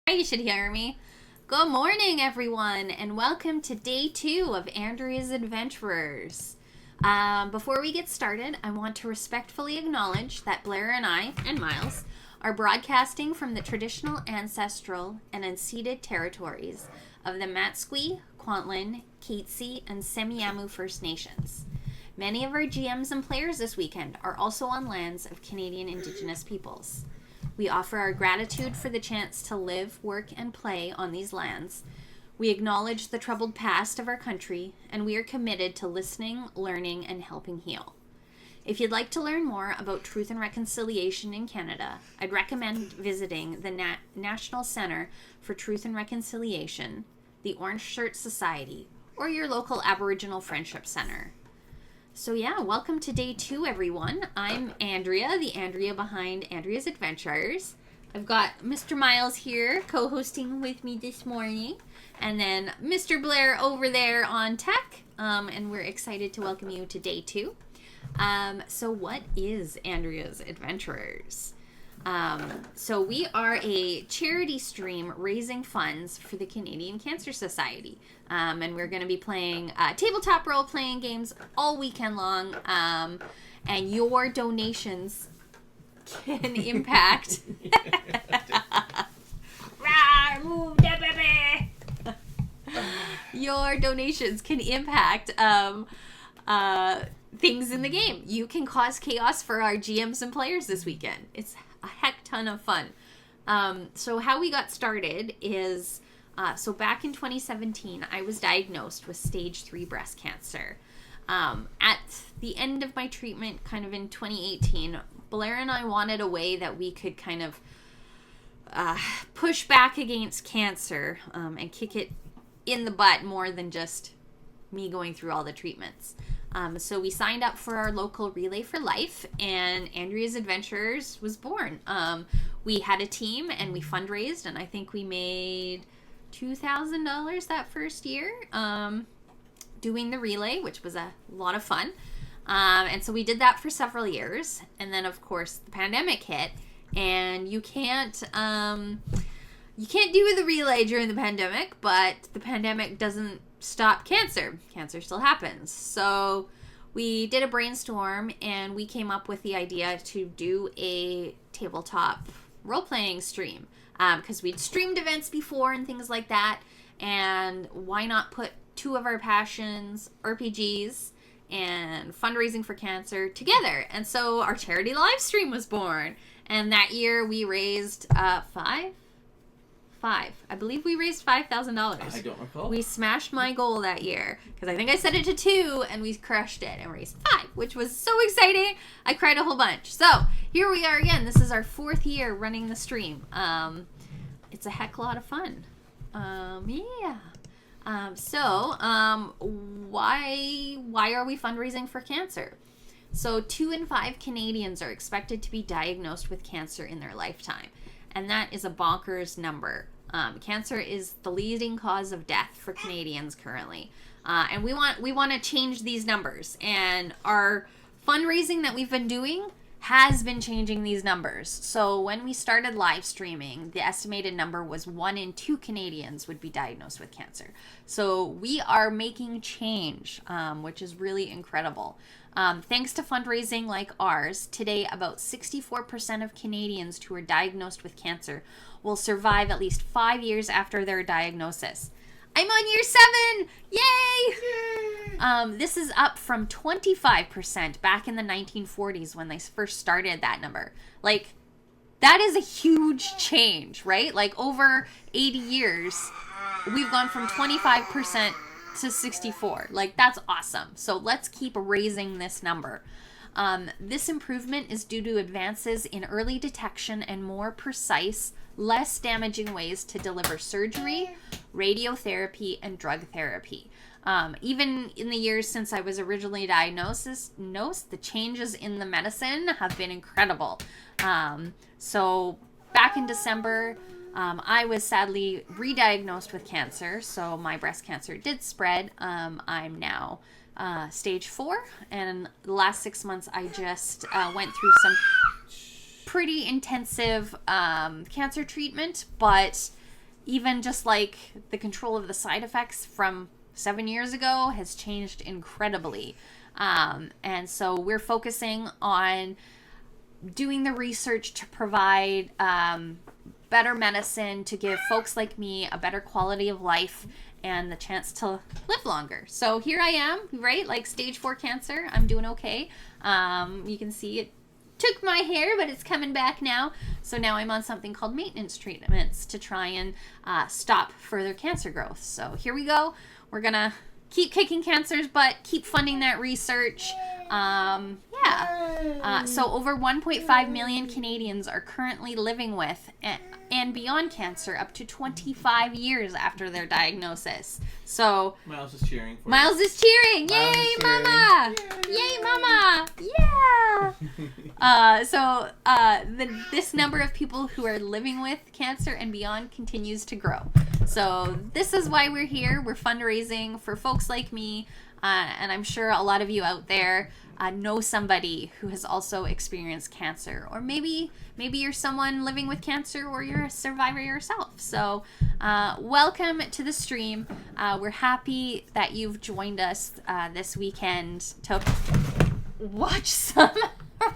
You should hear me. Good morning, everyone, and welcome to day 2 of Andrea's Adventurers. Before we get started, I want to respectfully acknowledge that Blair and I, and Miles, are broadcasting from the traditional, ancestral, and unceded territories of the Matsqui, Kwantlen, Katzie, and Semiahmoo First Nations. Many of our GMs and players this weekend are also on lands of Canadian Indigenous peoples. We offer our gratitude for the chance to live, work, and play on these lands. We acknowledge the troubled past of our country, and we are committed to listening, learning, and helping heal. If you'd like to learn more about truth and reconciliation in Canada, I'd recommend visiting the National Centre for Truth and Reconciliation, the Orange Shirt Society, or your local Aboriginal Friendship Centre. So welcome to day 2, everyone. I'm Andrea, the Andrea behind Andrea's Adventures. I've got Mr. Miles here co-hosting with me this morning, and then Mr. Blair over there on tech, and we're excited to welcome you to day 2. So what is Andrea's Adventurers? So we are a charity stream raising funds for the Canadian Cancer Society. And we're going to be playing tabletop role-playing games all weekend long. And your donations can impact... Move the baby! Your donations can impact things in the game. You can cause chaos for our GMs and players this weekend. It's a heck ton of fun. So how we got started is... So back in 2017, I was diagnosed with stage 3 breast cancer. At the end of my treatment, kind of in 2018, Blair and I wanted a way that we could kind of push back against cancer and kick it in the butt more than just me going through all the treatments. So we signed up for our local Relay for Life, and Andrea's Adventures was born. We had a team, and we fundraised, and I think we made $2,000 that first year doing the relay, which was a lot of fun. And so we did that for several years, and then of course the pandemic hit, and you can't do the relay during the pandemic, but the pandemic doesn't stop cancer. Cancer still happens. So we did a brainstorm, and we came up with the idea to do a tabletop role-playing stream. Because we'd streamed events before and things like that, and why not put two of our passions, RPGs and fundraising for cancer, together? And so our charity live stream was born, and that year we raised I believe we raised $5,000. I don't recall. We smashed my goal that year, because I think I set it to 2, and we crushed it and raised 5, which was so exciting. I cried a whole bunch. So here we are again. This is our 4th year running the stream. It's a heck lot of fun. Why are we fundraising for cancer? So 2 in 5 Canadians are expected to be diagnosed with cancer in their lifetime, and that is a bonkers number. Cancer is the leading cause of death for Canadians currently, and we want to change these numbers. And our fundraising that we've been doing has been changing these numbers. So when we started live streaming, the estimated number was 1 in 2 Canadians would be diagnosed with cancer. So we are making change, which is really incredible. Thanks to fundraising like ours, today about 64% of Canadians who are diagnosed with cancer will survive at least 5 years after their diagnosis. I'm on year 7! Yay! This is up from 25% back in the 1940s when they first started that number. Like, that is a huge change, right? Like, over 80 years, we've gone from 25% to 64. Like, that's awesome. So let's keep raising this number. This improvement is due to advances in early detection and more precise, less damaging ways to deliver surgery, radiotherapy, and drug therapy. Even in the years since I was originally diagnosed, the changes in the medicine have been incredible. So back in December, I was sadly re-diagnosed with cancer, so my breast cancer did spread. I'm now stage 4, and the last 6 months I just went through some pretty intensive cancer treatment, but even just like the control of the side effects from 7 years ago has changed incredibly. And so we're focusing on doing the research to provide better medicine to give folks like me a better quality of life and the chance to live longer. So here I am, right? Like stage 4 cancer. I'm doing okay. You can see it took my hair, but it's coming back now. So now I'm on something called maintenance treatments to try and stop further cancer growth. So here we go. We're going to keep kicking cancer's butt, keep funding that research. So over 1.5 million Canadians are currently living with and beyond cancer up to 25 years after their diagnosis. So Miles is cheering. Miles is cheering. Yay, mama! Yay, mama! Yeah. This number of people who are living with cancer and beyond continues to grow. So this is why we're here. We're fundraising for folks like me, and I'm sure a lot of you out there know somebody who has also experienced cancer, or maybe you're someone living with cancer, or you're a survivor yourself. So welcome to the stream. We're happy that you've joined us this weekend to watch some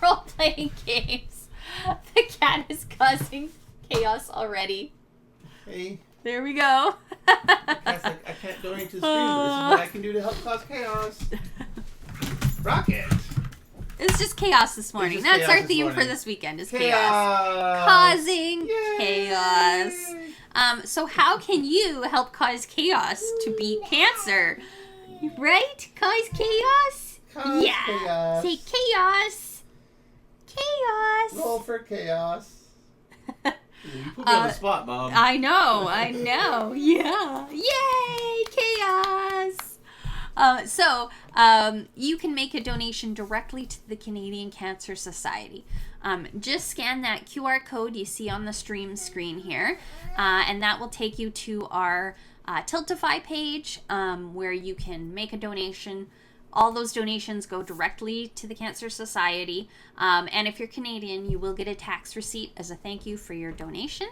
role-playing games. The cat is causing chaos already. Hey. There we go. Cat's like, I can't donate to the stream, but this is what I can do to help cause chaos. Rocket. It's just chaos this morning. That's our theme for this weekend, is chaos. Causing chaos. So how can you help cause chaos to beat cancer? Right? Cause chaos? Cause chaos. Say chaos. Chaos. Roll for chaos. You put me on the spot, Bob. I know. Yeah. Yay! Chaos! You can make a donation directly to the Canadian Cancer Society. Just scan that QR code you see on the stream screen here, and that will take you to our Tiltify page, where you can make a donation. All those donations go directly to the Cancer Society. And if you're Canadian, you will get a tax receipt as a thank you for your donation.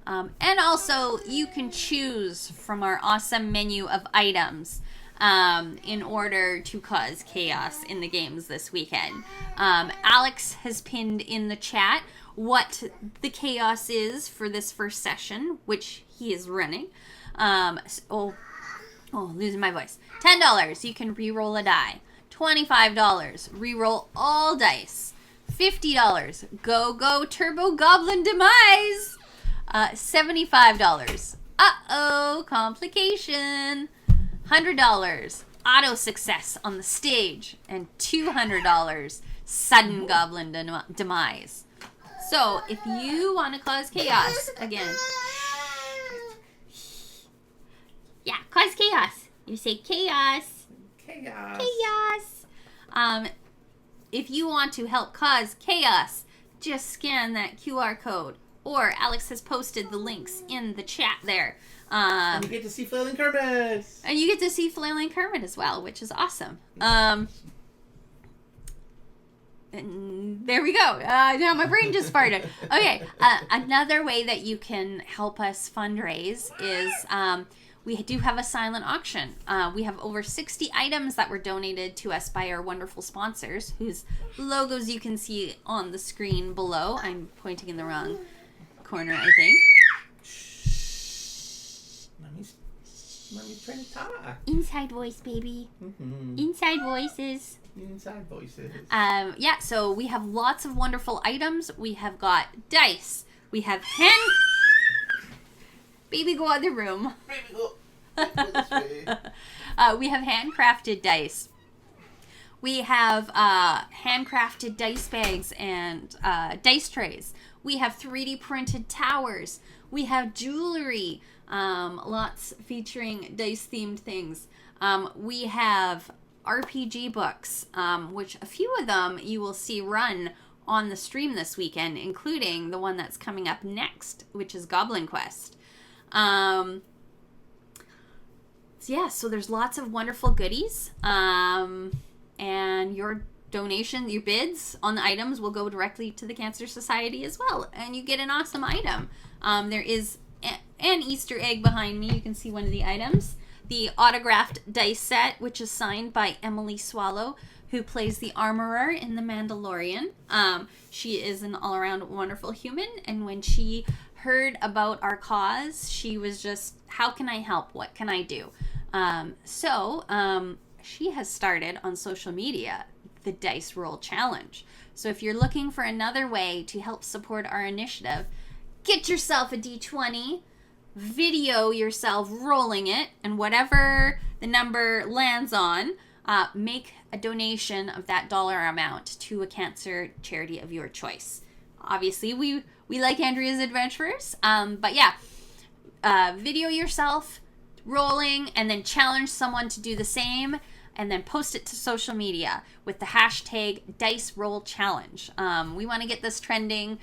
And also, you can choose from our awesome menu of items in order to cause chaos in the games this weekend. Alex has pinned in the chat what the chaos is for this first session, which he is running. Losing my voice. $10, you can re-roll a die. $25, re-roll all dice. $50, go Turbo Goblin Demise. $75, complication. $100, auto success on the stage. And $200, sudden Goblin Demise. So, if you want to cause chaos, again... Yeah, cause chaos. You say chaos. Chaos. If you want to help cause chaos, just scan that QR code. Or Alex has posted the links in the chat there. And you get to see Flailing Kermit. And you get to see Flailing Kermit as well, which is awesome. And there we go. Now my brain just farted. Okay, another way that you can help us fundraise is... we do have a silent auction. We have over 60 items that were donated to us by our wonderful sponsors, whose logos you can see on the screen below. I'm pointing in the wrong corner, I think. Mommy's trying to talk. Inside voice, baby. Mm-hmm. Inside voices. Inside voices. So we have lots of wonderful items. We have got dice. We have Baby, go out of the room. Baby, go this way. We have handcrafted dice. We have handcrafted dice bags and dice trays. We have 3D printed towers. We have jewelry, lots featuring dice-themed things. We have RPG books, which a few of them you will see run on the stream this weekend, including the one that's coming up next, which is Goblin Quest. So there's lots of wonderful goodies, and your donation, your bids on the items will go directly to the Cancer Society as well, and you get an awesome item. There is an Easter egg behind me. You can see one of the items. The autographed dice set, which is signed by Emily Swallow, who plays the armorer in The Mandalorian. She is an all-around wonderful human, and when she heard about our cause, she was just, how can I help? What can I do? She has started on social media the Dice Roll Challenge. So if you're looking for another way to help support our initiative, get yourself a D20, video yourself rolling it, and whatever the number lands on, make a donation of that dollar amount to a cancer charity of your choice. Obviously, we like Andrea's Adventurers, but yeah, video yourself rolling and then challenge someone to do the same, and then post it to social media with the hashtag Dice Roll Challenge. We want to get this trending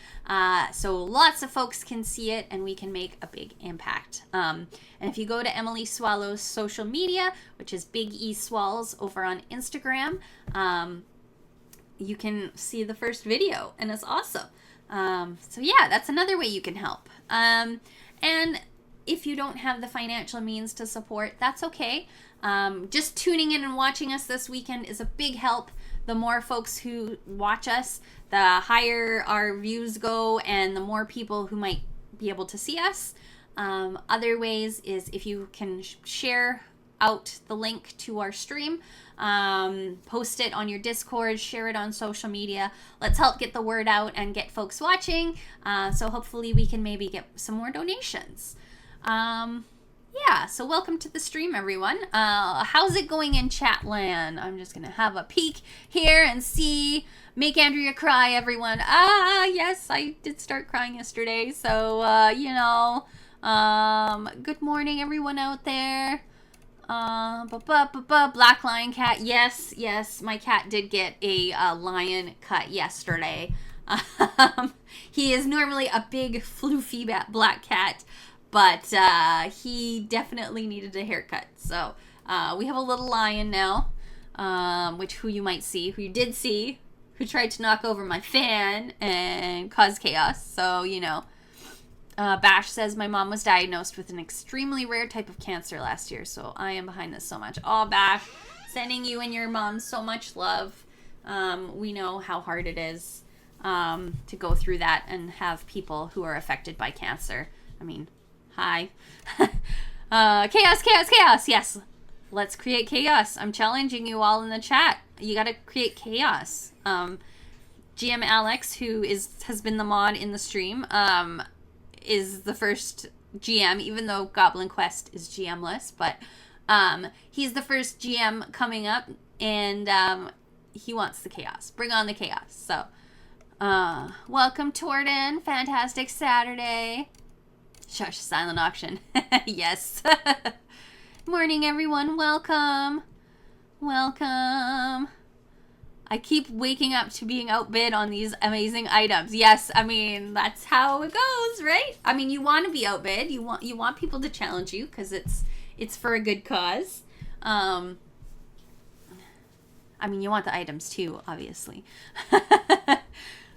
so lots of folks can see it and we can make a big impact. And if you go to Emily Swallow's social media, which is Big E Swalls over on Instagram, you can see the first video, and it's awesome. So yeah, that's another way you can help. And if you don't have the financial means to support, that's okay. Just tuning in and watching us this weekend is a big help. The more folks who watch us, the higher our views go and the more people who might be able to see us. Other ways is if you can share out the link to our stream, post it on your Discord, share it on social media. Let's help get the word out and get folks watching. So hopefully we can maybe get some more donations. Yeah, so welcome to the stream, everyone. How's it going in Chatland? I'm just gonna have a peek here and see. Make Andrea cry, everyone. Yes, I did start crying yesterday, so good morning, everyone out there. Black lion cat. Yes, my cat did get a lion cut yesterday. He is normally a big floofy black cat, but he definitely needed a haircut. So we have a little lion now, who you did see, who tried to knock over my fan and cause chaos. So, Bash says my mom was diagnosed with an extremely rare type of cancer last year. So I am behind this so much. Oh, Bash, sending you and your mom so much love. We know how hard it is to go through that and have people who are affected by cancer. I mean, hi. Chaos. Yes. Let's create chaos. I'm challenging you all in the chat. You got to create chaos. GM Alex, who has been the mod in the stream, is the first GM, even though Goblin Quest is GM-less, but he's the first GM coming up, and he wants the chaos. Bring on the chaos. So, welcome, Torden. Fantastic Saturday. Shush, silent auction. Yes. Morning, everyone. Welcome. I keep waking up to being outbid on these amazing items. Yes, I mean, that's how it goes, right? I mean, you want to be outbid. You want people to challenge you because it's for a good cause. I mean, you want the items too, obviously.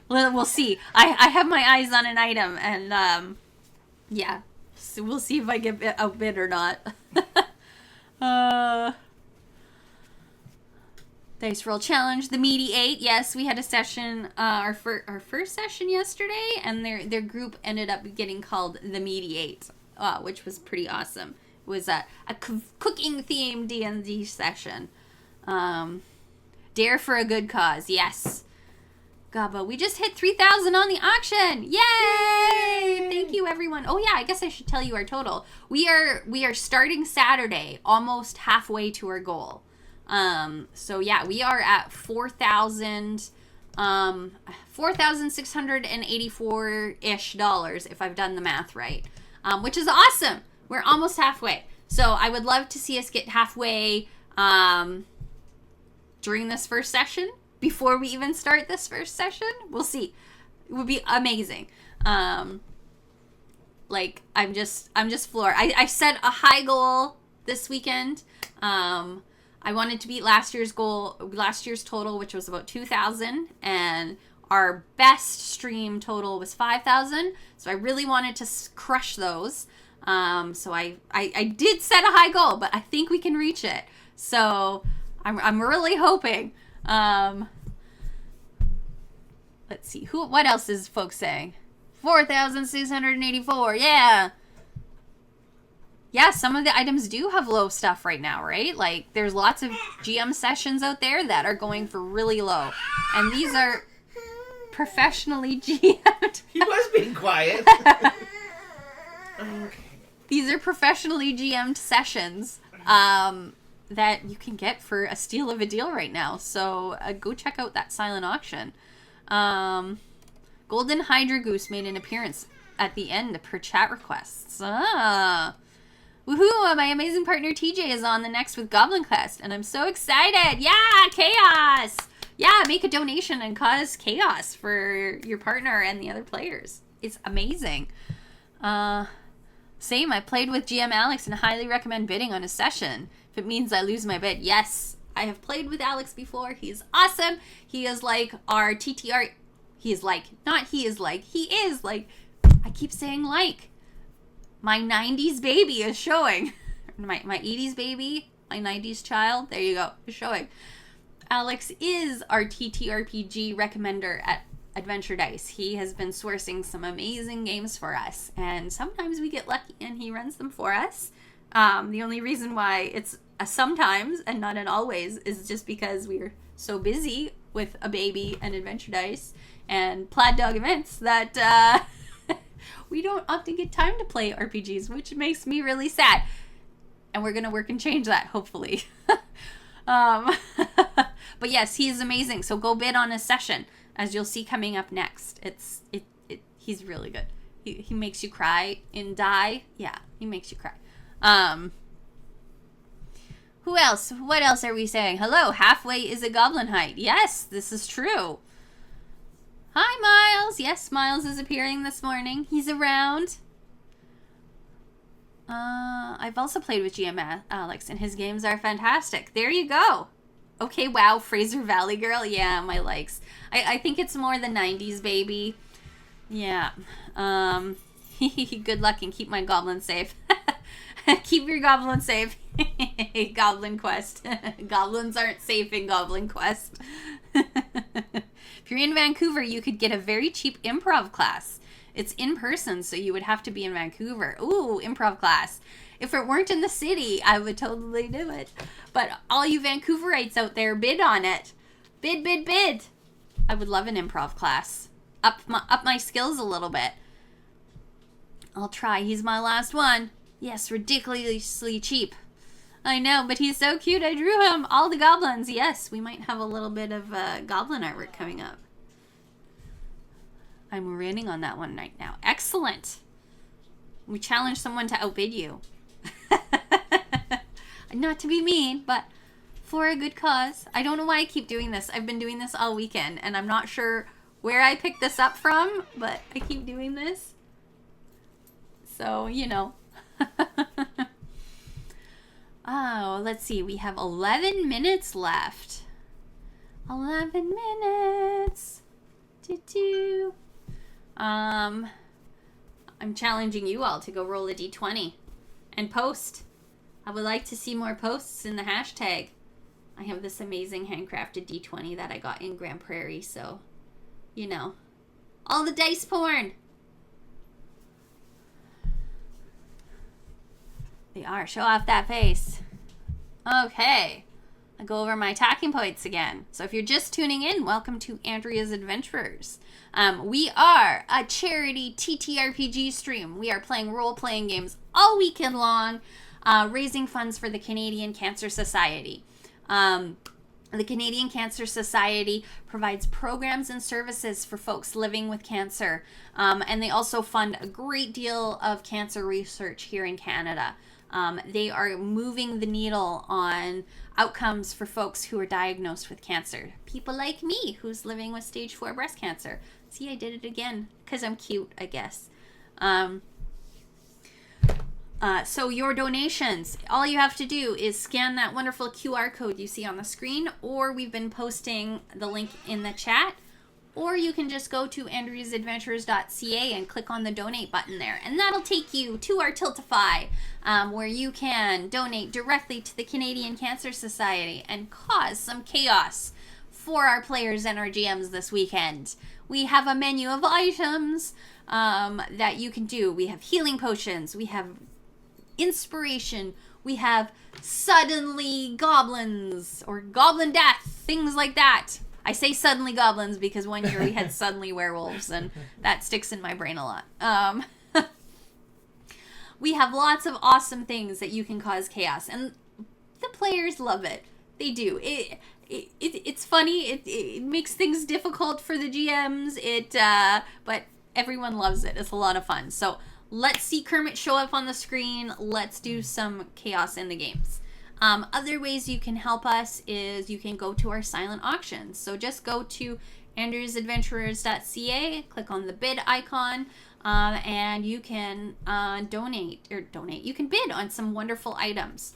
We'll see. I have my eyes on an item, and yeah, so we'll see if I get outbid or not. Dice Roll Challenge, the Meaty 8. Yes, we had a session, our first session yesterday, and their group ended up getting called the Meaty 8, which was pretty awesome. It was a cooking-themed D&D session. Dare for a good cause, yes. Gaba, we just hit 3,000 on the auction! Yay! Thank you, everyone. Oh yeah, I guess I should tell you our total. We are starting Saturday, almost halfway to our goal. So yeah, we are at $4,684-ish if I've done the math right, which is awesome. We're almost halfway. So I would love to see us get halfway, during this first session, before we even start this first session. We'll see. It would be amazing. I'm just floored. I set a high goal this weekend. I wanted to beat last year's total, which was about 2,000, and our best stream total was 5,000. So I really wanted to crush those. So I did set a high goal, but I think we can reach it. So I'm really hoping. Let's see. What else is folks saying? 4,684. Yeah. Yeah, some of the items do have low stuff right now, right? Like, there's lots of GM sessions out there that are going for really low. And these are professionally GM'd. He was being quiet. Okay. These are professionally GM'd sessions that you can get for a steal of a deal right now. So go check out that silent auction. Golden Hydra Goose made an appearance at the end per chat requests. Woohoo! My amazing partner TJ is on the next with Goblin Quest, and I'm so excited! Yeah, chaos! Yeah, make a donation and cause chaos for your partner and the other players. It's amazing. Same, I played with GM Alex and highly recommend bidding on a session. If it means I lose my bid, yes. I have played with Alex before. He's awesome. He is like our TTR. He is like, not he is like, he is like, I keep saying like. My 90s baby is showing. My 80s baby, my 90s child, there you go, is showing. Alex is our TTRPG recommender at Adventure Dice. He has been sourcing some amazing games for us, and sometimes we get lucky and he runs them for us. The only reason why it's a sometimes and not an always is just because we're so busy with a baby and Adventure Dice and Plaid Dog events that we don't often get time to play RPGs, which makes me really sad. And we're going to work and change that, hopefully. But yes, he is amazing. So go bid on his session, as you'll see coming up next. He's really good. He makes you cry and die. Yeah, he makes you cry. Who else? What else are we saying? Hello, halfway is a goblin height. Yes, this is true. Hi, Miles. Yes, Miles is appearing this morning. He's around. I've also played with GM Alex, and his games are fantastic. There you go. Okay, wow, Fraser Valley Girl. Yeah, my likes. I think it's more the 90s, baby. Yeah. Good luck and keep my goblin safe. Keep your goblin safe. Goblin Quest. Goblins aren't safe in Goblin Quest. If you're in Vancouver, you could get a very cheap improv class. It's in person, so you would have to be in Vancouver. Ooh, improv class. If it weren't in the city, I would totally do it. But all you Vancouverites out there, bid on it. Bid, bid, bid. I would love an improv class. Up my skills a little bit. I'll try. He's my last one. Yes, ridiculously cheap. I know, but he's so cute. I drew him. All the goblins. Yes, we might have a little bit of goblin artwork coming up. I'm running on that one right now. Excellent. We challenge someone to outbid you. Not to be mean, but for a good cause. I don't know why I keep doing this. I've been doing this all weekend, and I'm not sure where I picked this up from, but I keep doing this. So, you know. Oh, let's see. We have 11 minutes left. 11 minutes. I'm challenging you all to go roll a d20 and post. I would like to see more posts in the hashtag. I have this amazing handcrafted d20 that I got in Grand Prairie, so, you know. All the dice porn! They are. Show off that face. Okay. I go over my talking points again. So if you're just tuning in, welcome to Andrea's Adventurers. We are a charity TTRPG stream. We are playing role-playing games all weekend long, raising funds for the Canadian Cancer Society. The Canadian Cancer Society provides programs and services for folks living with cancer, and they also fund a great deal of cancer research here in Canada. They are moving the needle on outcomes for folks who are diagnosed with cancer. People like me, who's living with stage 4 breast cancer. See, I did it again, because I'm cute, I guess. So your donations, all you have to do is scan that wonderful QR code you see on the screen, or we've been posting the link in the chat, or you can just go to andreasadventures.ca and click on the donate button there, and that'll take you to our Tiltify, where you can donate directly to the Canadian Cancer Society and cause some chaos for our players and our GMs this weekend. We have a menu of items that you can do. We have healing potions, we have inspiration, we have suddenly goblins or goblin death, things like that. I say suddenly goblins because one year we had suddenly werewolves, and that sticks in my brain a lot. We have lots of awesome things that you can cause chaos, and the players love it. They do. It's funny. It makes things difficult for the GMs. But everyone loves it. It's a lot of fun. So let's see Kermit show up on the screen. Let's do some chaos in the games. Other ways you can help us is you can go to our silent auctions. So just go to andreasadventurers.ca, click on the bid icon, and you can donate. You can bid on some wonderful items.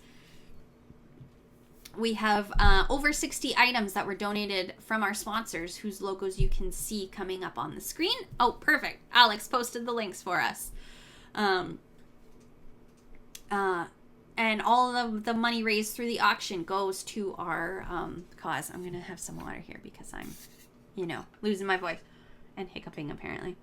We have over 60 items that were donated from our sponsors, whose logos you can see coming up on the screen. Oh, perfect. Alex posted the links for us. And all of the money raised through the auction goes to our cause. I'm going to have some water here because I'm, losing my voice and hiccuping apparently.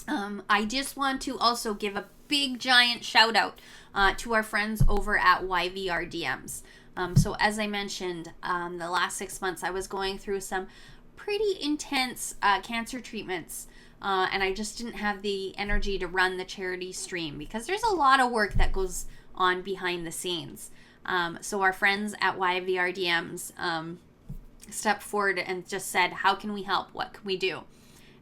I just want to also give a big giant shout out to our friends over at YVRDMs. So as I mentioned, the last 6 months I was going through some pretty intense cancer treatments. And I just didn't have the energy to run the charity stream because there's a lot of work that goes on behind the scenes. So our friends at YVRDMs stepped forward and just said, how can we help? What can we do?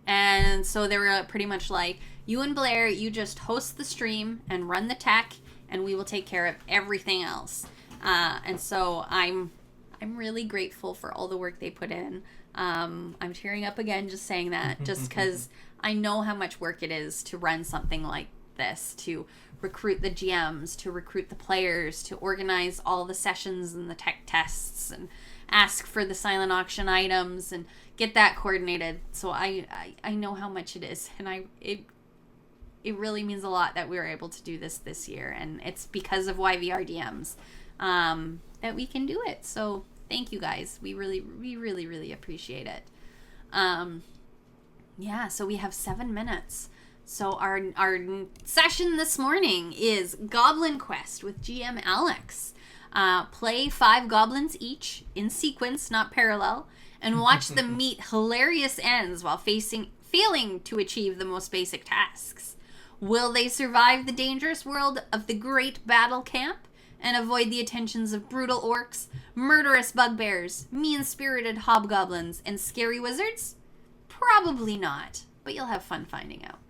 And so they were pretty much like, you and Blair, you just host the stream and run the tech, and we will take care of everything else. And so I'm really grateful for all the work they put in. I'm tearing up again just saying that, just because I know how much work it is to run something like this, to recruit the GMs, to recruit the players, to organize all the sessions and the tech tests, and ask for the silent auction items and get that coordinated. So I know how much it is, and it really means a lot that we were able to do this year, and it's because of YVRDMs that we can do it. So thank you guys. We really appreciate it. Yeah, so we have 7 minutes. So our session this morning is Goblin Quest with GM Alex. Play 5 goblins each in sequence, not parallel, and watch them meet hilarious ends while failing to achieve the most basic tasks. Will they survive the dangerous world of the Great Battle Camp and avoid the attentions of brutal orcs, murderous bugbears, mean-spirited hobgoblins, and scary wizards? Probably not, but you'll have fun finding out.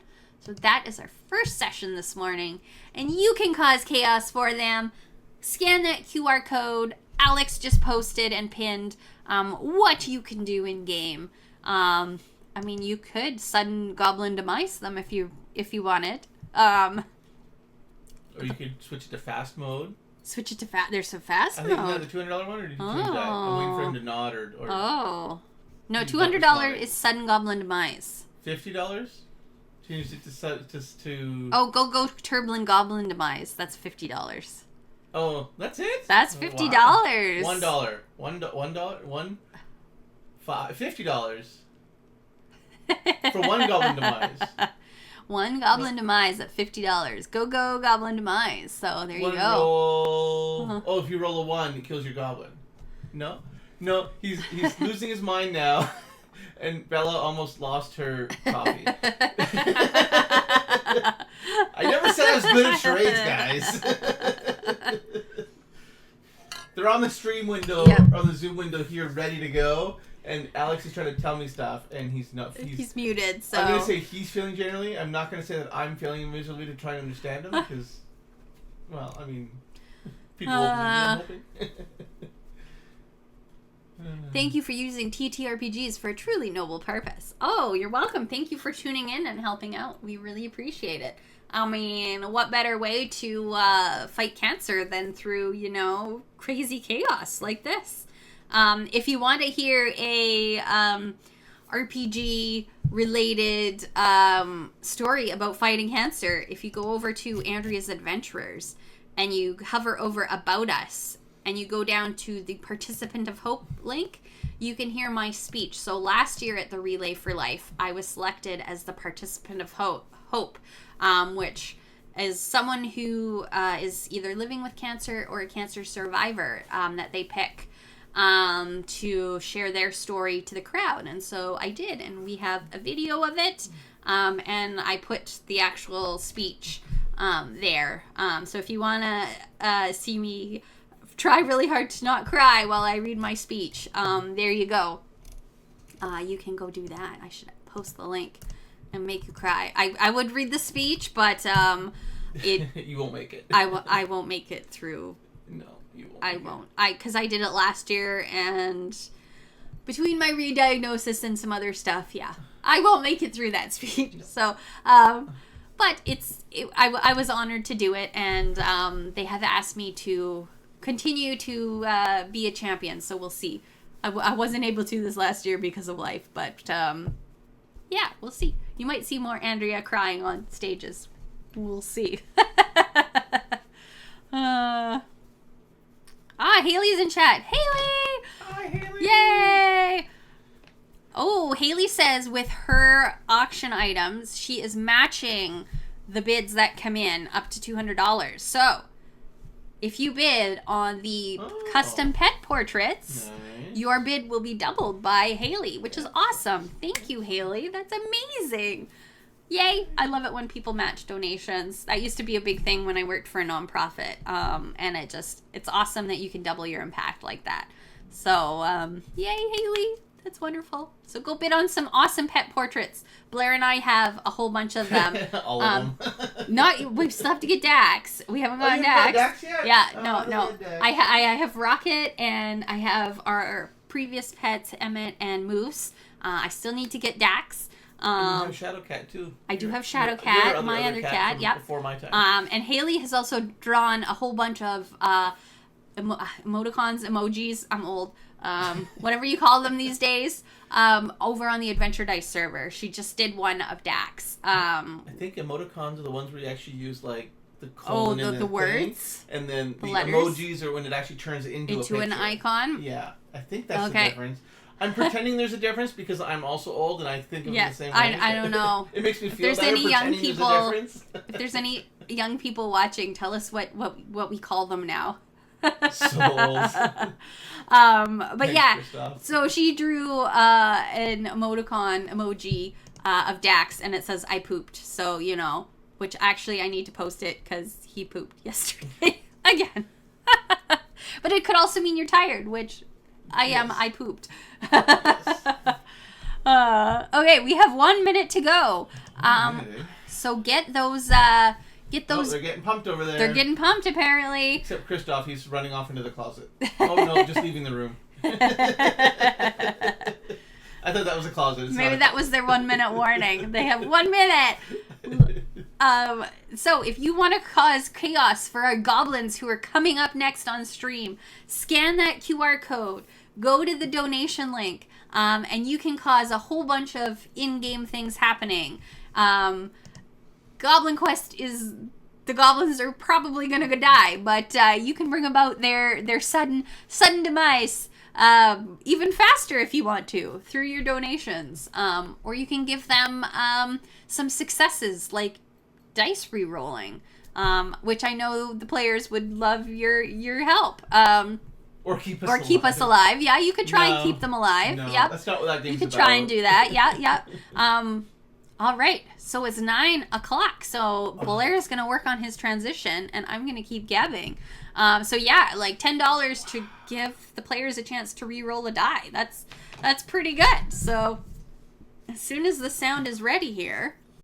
So that is our first session this morning, and you can cause chaos for them. Scan that QR code. Alex just posted and pinned what you can do in game. You could sudden goblin demise them if you wanted. Or you could switch it to fast mode. Switch it to fast. There's some fast mode. I think the $200 one, or did you change that? I'm waiting for him to nod or Oh. No, $200 is sudden goblin demise. $50? Change it to Oh, go turbulent goblin demise. That's $50. Oh, that's it? That's $50. Wow. $1. $50 for one goblin demise. One goblin demise at $50. Go goblin demise. So there you go. Roll. Oh, if you roll a 1, it kills your goblin. No, he's losing his mind now, and Bella almost lost her coffee. I never said I was good at charades, guys. They're on the stream window, on the Zoom window here, ready to go. And Alex is trying to tell me stuff, and he's not. He's muted, so... I'm going to say he's failing generally. I'm not going to say that I'm failing miserably to try to understand him, because... Well, I mean... People will believe me, I'm hoping. Thank you for using TTRPGs for a truly noble purpose. Oh, you're welcome. Thank you for tuning in and helping out. We really appreciate it. I mean, what better way to fight cancer than through, crazy chaos like this? If you want to hear a RPG related story about fighting cancer, if you go over to Andrea's Adventurers and you hover over About Us and you go down to the Participant of Hope link, you can hear my speech. So last year at the Relay for Life, I was selected as the Participant of Hope, which is someone who is either living with cancer or a cancer survivor that they pick to share their story to the crowd. And so I did, and we have a video of it, and I put the actual speech there. So if you want to see me try really hard to not cry while I read my speech, there you go. You can go do that. I should post the link and make you cry. I would read the speech, but you won't make it. I won't make it through. No, you won't. I won't. Because I did it last year, and between my re-diagnosis and some other stuff, yeah, I won't make it through that speech. No. So, but I was honored to do it, and they have asked me to continue to be a champion. So we'll see. I wasn't able to this last year because of life, but yeah, we'll see. You might see more Andrea crying on stages. We'll see. Haley's in chat. Haley! Hi, Haley! Yay! Oh, Haley says with her auction items, she is matching the bids that come in up to $200. So, if you bid on the custom pet portraits, nice, your bid will be doubled by Haley, which is awesome. Thank you, Haley. That's amazing. Yay. I love it when people match donations. That used to be a big thing when I worked for a nonprofit. And it's awesome that you can double your impact like that. So, yay, Haley. That's wonderful. So go bid on some awesome pet portraits. Blair and I have a whole bunch of them. All of them. We still have to get Dax. We haven't gotten Dax. Dax yet? Yeah, no. I have Rocket, and I have our previous pets, Emmett and Moose. I still need to get Dax. And you have Shadow Cat too. I do have Shadow Cat, my other cat. Yep. Before my time. And Haley has also drawn a whole bunch of emoticons, emojis. I'm old. Whatever you call them these days. Over on the Adventure Dice server, she just did one of Dax. I think emoticons are the ones where you actually use like the colon and the words, and then the letters. Emojis are when it actually turns into an icon. Yeah, I think that's the difference. I'm pretending there's a difference because I'm also old and I think of it the same way. I don't know. It makes me feel better pretending there's a difference. If there's any young people watching, tell us what we call them now. So old. But thanks, yeah, Christoph. So she drew an emoticon emoji of Dax, and it says "I pooped." So which actually I need to post it because he pooped yesterday again. But it could also mean you're tired, which I am. I pooped. Okay, we have 1 minute to go. So get those. Oh, they're getting pumped over there. They're getting pumped, apparently. Except Christoph, he's running off into the closet. Oh no, just leaving the room. I thought that was a closet. Maybe that was their 1 minute warning. They have 1 minute. So if you want to cause chaos for our goblins who are coming up next on stream, scan that QR code, go to the donation link, and you can cause a whole bunch of in-game things happening. Goblin Quest is... The goblins are probably going to die, but you can bring about their sudden demise even faster if you want to through your donations. Or you can give them some successes like dice re-rolling, which I know the players would love your help. Or keep us alive. Yeah, you could try and keep them alive. No, yep. That's not what that game's You could about. try and do that. Yeah. All right, so it's 9 o'clock. So Blair is going to work on his transition, and I'm going to keep gabbing. So yeah, like $10 to give the players a chance to re-roll a die. That's pretty good. So as soon as the sound is ready here,